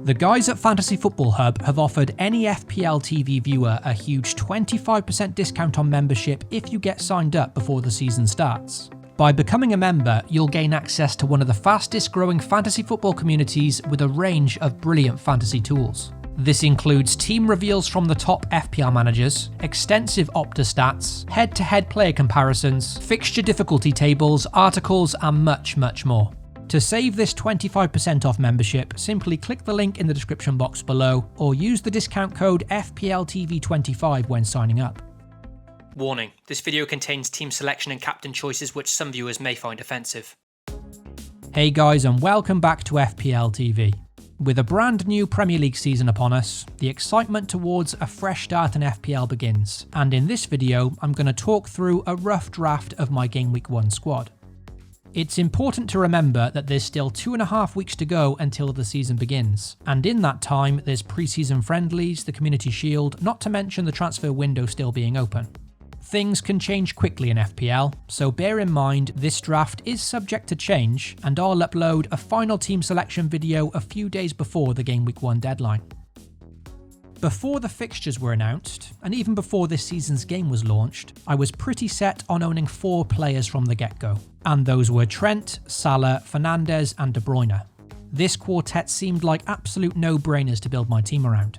The guys at Fantasy Football Hub have offered any FPL TV viewer a huge 25% discount on membership if you get signed up before the season starts. By becoming a member, you'll gain access to one of the fastest growing fantasy football communities with a range of brilliant fantasy tools. This includes team reveals from the top FPL managers, extensive Opta stats, head-to-head player comparisons, fixture difficulty tables, articles, and much, much more. To save this 25% off membership, simply click the link in the description box below or use the discount code FPLTV25 when signing up. Warning, this video contains team selection and captain choices which some viewers may find offensive. Hey guys, and welcome back to FPL TV. With a brand new Premier League season upon us, the excitement towards a fresh start in FPL begins, and in this video I'm going to talk through a rough draft of my Game Week 1 squad. It's important to remember that there's still 2.5 weeks to go until the season begins, and in that time there's pre-season friendlies, the Community Shield, not to mention the transfer window still being open. Things can change quickly in FPL, so bear in mind this draft is subject to change, and I'll upload a final team selection video a few days before the Game Week 1 deadline. Before the fixtures were announced, and even before this season's game was launched, I was pretty set on owning 4 players from the get-go, and those were Trent, Salah, Fernandes and De Bruyne. This quartet seemed like absolute no-brainers to build my team around.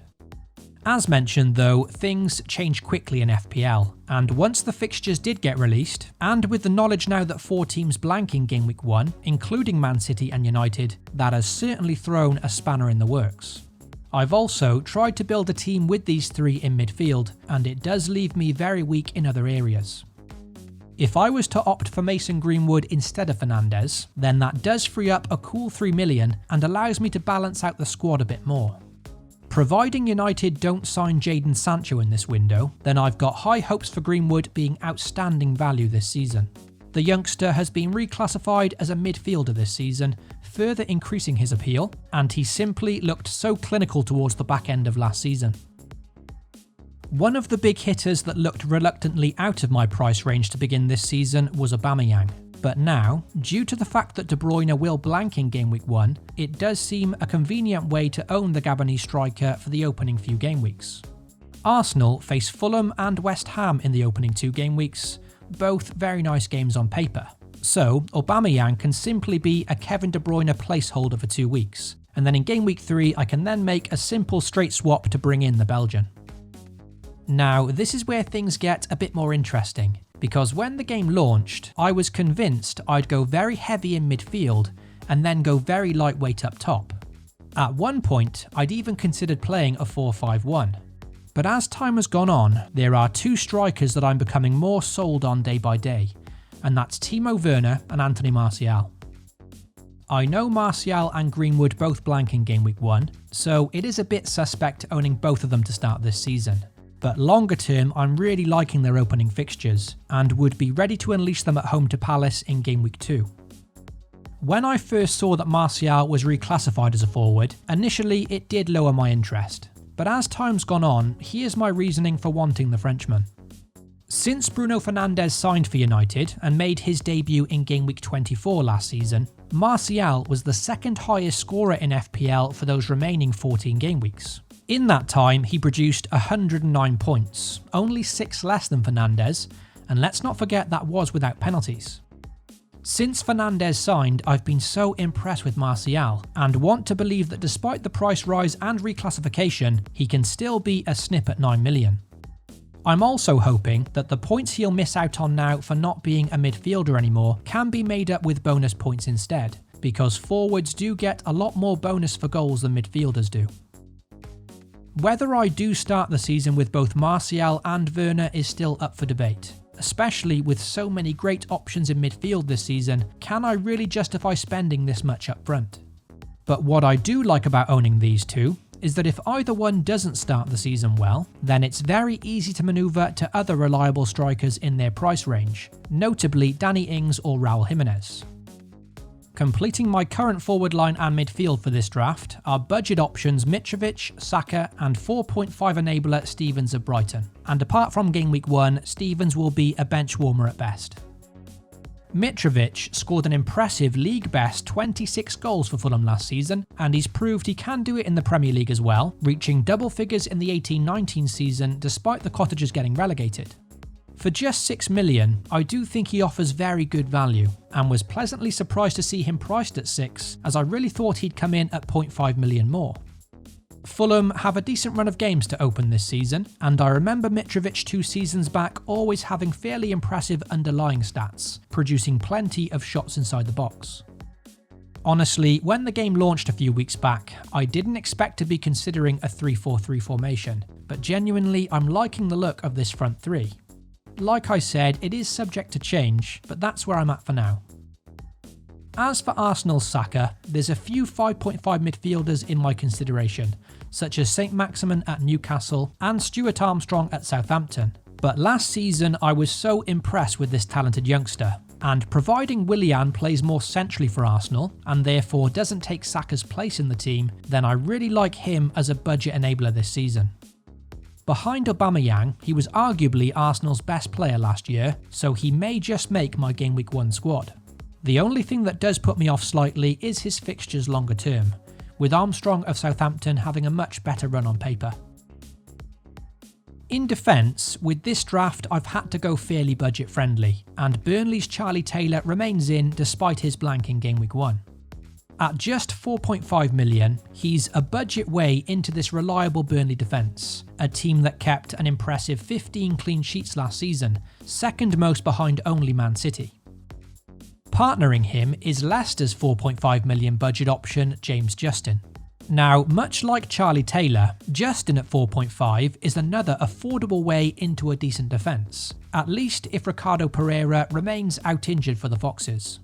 As mentioned though, things change quickly in FPL, and once the fixtures did get released, and with the knowledge now that 4 teams blank in Game Week 1, including Man City and United, that has certainly thrown a spanner in the works. I've also tried to build a team with these 3 in midfield, and it does leave me very weak in other areas. If I was to opt for Mason Greenwood instead of Fernandes, then that does free up a cool 3 million and allows me to balance out the squad a bit more. Providing United don't sign Jadon Sancho in this window, then I've got high hopes for Greenwood being outstanding value this season. The youngster has been reclassified as a midfielder this season, further increasing his appeal, and he simply looked so clinical towards the back end of last season. One of the big hitters that looked reluctantly out of my price range to begin this season was Aubameyang. But now, due to the fact that De Bruyne will blank in Game Week 1, it does seem a convenient way to own the Gabonese striker for the opening few game weeks. Arsenal face Fulham and West Ham in the opening 2 game weeks, both very nice games on paper. So, Aubameyang can simply be a Kevin De Bruyne placeholder for 2 weeks, and then in Game Week 3 I can then make a simple straight swap to bring in the Belgian. Now, this is where things get a bit more interesting, because when the game launched, I was convinced I'd go very heavy in midfield and then go very lightweight up top. At one point, I'd even considered playing a 4-5-1. But as time has gone on, there are 2 strikers that I'm becoming more sold on day by day, and that's Timo Werner and Anthony Martial. I know Martial and Greenwood both blank in Game Week 1, so it is a bit suspect owning both of them to start this season. But longer term, I'm really liking their opening fixtures, and would be ready to unleash them at home to Palace in Game Week 2. When I first saw that Martial was reclassified as a forward, initially it did lower my interest, but as time's gone on, here's my reasoning for wanting the Frenchman. Since Bruno Fernandes signed for United and made his debut in Game Week 24 last season, Martial was the 2nd highest scorer in FPL for those remaining 14 game weeks. In that time, he produced 109 points, only 6 less than Fernandes, and let's not forget that was without penalties. Since Fernandes signed, I've been so impressed with Martial, and want to believe that despite the price rise and reclassification, he can still be a snip at 9 million. I'm also hoping that the points he'll miss out on now for not being a midfielder anymore can be made up with bonus points instead, because forwards do get a lot more bonus for goals than midfielders do. Whether I do start the season with both Martial and Werner is still up for debate. Especially with so many great options in midfield this season, can I really justify spending this much up front? But what I do like about owning these 2 is that if either one doesn't start the season well, then it's very easy to manoeuvre to other reliable strikers in their price range, notably Danny Ings or Raul Jimenez. Completing my current forward line and midfield for this draft are budget options Mitrovic, Saka and 4.5 enabler Stevens of Brighton, and apart from Game Week 1, Stevens will be a bench warmer at best. Mitrovic scored an impressive league-best 26 goals for Fulham last season, and he's proved he can do it in the Premier League as well, reaching double figures in the 18-19 season despite the Cottagers getting relegated. For just £6 million, I do think he offers very good value, and was pleasantly surprised to see him priced at 6, as I really thought he'd come in at £0.5 million more. Fulham have a decent run of games to open this season, and I remember Mitrovic 2 seasons back always having fairly impressive underlying stats, producing plenty of shots inside the box. Honestly, when the game launched a few weeks back, I didn't expect to be considering a 3-4-3 formation, but genuinely I'm liking the look of this front three. Like I said, it is subject to change, but that's where I'm at for now. As for Arsenal's Saka, there's a few 5.5 midfielders in my consideration, such as St Maximin at Newcastle and Stuart Armstrong at Southampton. But last season I was so impressed with this talented youngster, and providing Willian plays more centrally for Arsenal and therefore doesn't take Saka's place in the team, then I really like him as a budget enabler this season. Behind Aubameyang, he was arguably Arsenal's best player last year, so he may just make my Game Week 1 squad. The only thing that does put me off slightly is his fixtures longer term, with Armstrong of Southampton having a much better run on paper. In defence, with this draft I've had to go fairly budget friendly, and Burnley's Charlie Taylor remains in despite his blank in Game Week 1. At just 4.5 million, he's a budget way into this reliable Burnley defence, a team that kept an impressive 15 clean sheets last season, second most behind only Man City. Partnering him is Leicester's 4.5 million budget option, James Justin. Now, much like Charlie Taylor, Justin at 4.5 is another affordable way into a decent defence, at least if Ricardo Pereira remains out injured for the Foxes.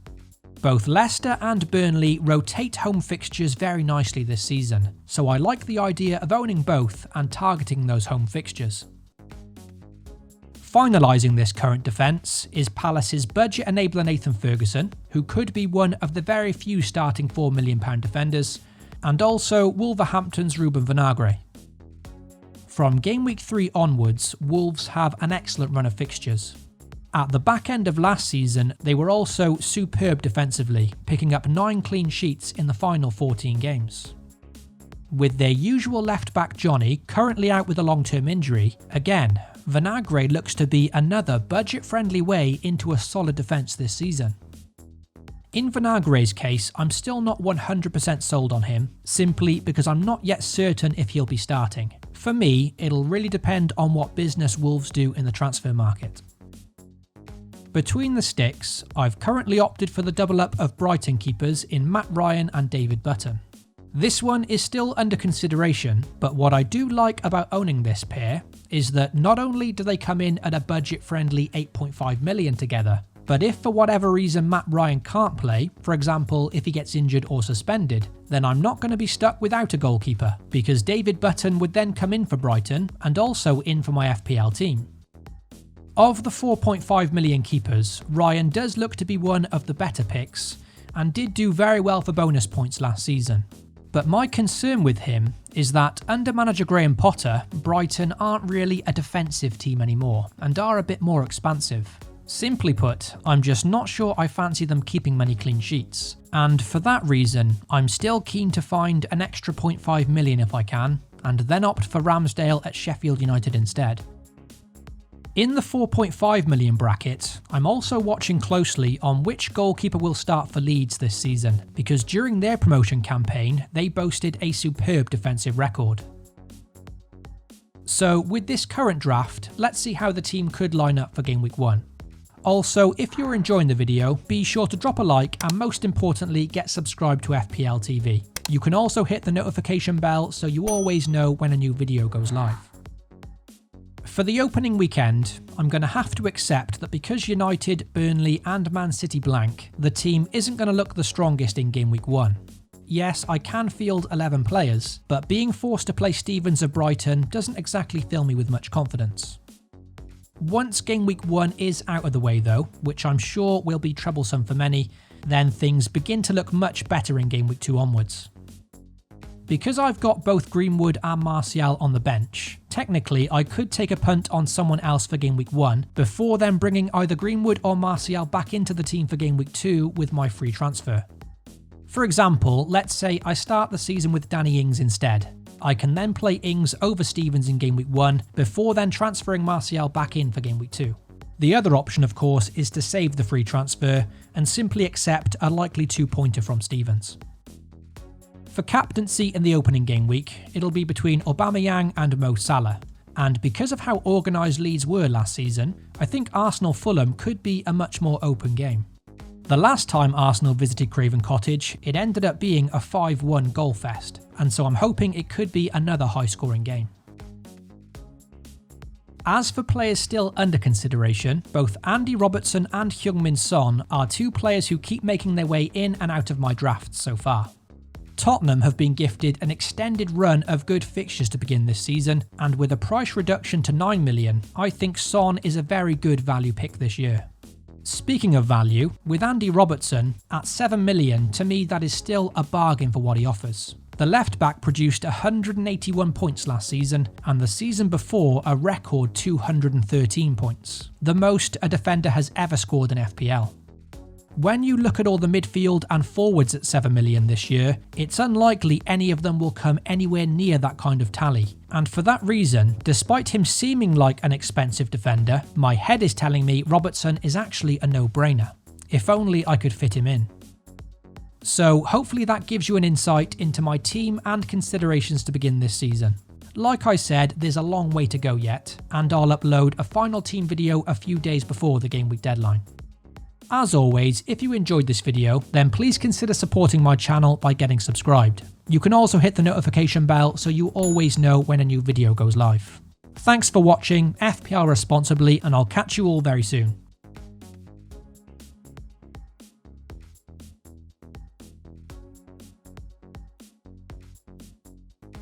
Both Leicester and Burnley rotate home fixtures very nicely this season, so I like the idea of owning both and targeting those home fixtures. Finalising this current defence is Palace's budget enabler Nathan Ferguson, who could be one of the very few starting £4 million defenders, and also Wolverhampton's Ruben Vinagre. From Game Week 3 onwards, Wolves have an excellent run of fixtures. At the back end of last season, they were also superb defensively, picking up 9 clean sheets in the final 14 games. With their usual left-back Johnny currently out with a long-term injury, again, Vinagre looks to be another budget-friendly way into a solid defence this season. In Vinagre's case, I'm still not 100% sold on him, simply because I'm not yet certain if he'll be starting. For me, it'll really depend on what business Wolves do in the transfer market. Between the sticks, I've currently opted for the double-up of Brighton keepers in Matt Ryan and David Button. This one is still under consideration, but what I do like about owning this pair is that not only do they come in at a budget-friendly 8.5 million together, but if for whatever reason Matt Ryan can't play, for example if he gets injured or suspended, then I'm not going to be stuck without a goalkeeper, because David Button would then come in for Brighton and also in for my FPL team. Of the 4.5 million keepers, Ryan does look to be one of the better picks, and did do very well for bonus points last season. But my concern with him is that under manager Graham Potter, Brighton aren't really a defensive team anymore, and are a bit more expansive. Simply put, I'm just not sure I fancy them keeping many clean sheets, and for that reason, I'm still keen to find an extra 0.5 million if I can, and then opt for Ramsdale at Sheffield United instead. In the 4.5 million bracket, I'm also watching closely on which goalkeeper will start for Leeds this season, because during their promotion campaign, they boasted a superb defensive record. So with this current draft, let's see how the team could line up for Game Week 1. Also, if you're enjoying the video, be sure to drop a like and most importantly, get subscribed to FPL TV. You can also hit the notification bell so you always know when a new video goes live. For the opening weekend, I'm going to have to accept that because United, Burnley and Man City blank, the team isn't going to look the strongest in Game Week 1. Yes, I can field 11 players, but being forced to play Stevens of Brighton doesn't exactly fill me with much confidence. Once Game Week 1 is out of the way though, which I'm sure will be troublesome for many, then things begin to look much better in Game Week 2 onwards. Because I've got both Greenwood and Martial on the bench, Technically, I could take a punt on someone else for Game Week 1, before then bringing either Greenwood or Martial back into the team for Game Week 2 with my free transfer. For example, let's say I start the season with Danny Ings instead. I can then play Ings over Stevens in Game Week 1, before then transferring Martial back in for Game Week 2. The other option, of course, is to save the free transfer and simply accept a likely 2-pointer from Stevens. For captaincy in the opening game week, it'll be between Aubameyang and Mo Salah, and because of how organised Leeds were last season, I think Arsenal-Fulham could be a much more open game. The last time Arsenal visited Craven Cottage, it ended up being a 5-1 goal fest, and so I'm hoping it could be another high-scoring game. As for players still under consideration, both Andy Robertson and Heung-min Son are two players who keep making their way in and out of my drafts so far. Tottenham have been gifted an extended run of good fixtures to begin this season, and with a price reduction to 9 million, I think Son is a very good value pick this year. Speaking of value, with Andy Robertson, at 7 million, to me that is still a bargain for what he offers. The left-back produced 181 points last season, and the season before a record 213 points, the most a defender has ever scored in FPL. When you look at all the midfield and forwards at 7 million this year, it's unlikely any of them will come anywhere near that kind of tally. And for that reason, despite him seeming like an expensive defender, my head is telling me Robertson is actually a no-brainer. If only I could fit him in. So hopefully that gives you an insight into my team and considerations to begin this season. Like I said, there's a long way to go yet, and I'll upload a final team video a few days before the game week deadline. As always, if you enjoyed this video, then please consider supporting my channel by getting subscribed. You can also hit the notification bell so you always know when a new video goes live. Thanks for watching, FPL responsibly, and I'll catch you all very soon.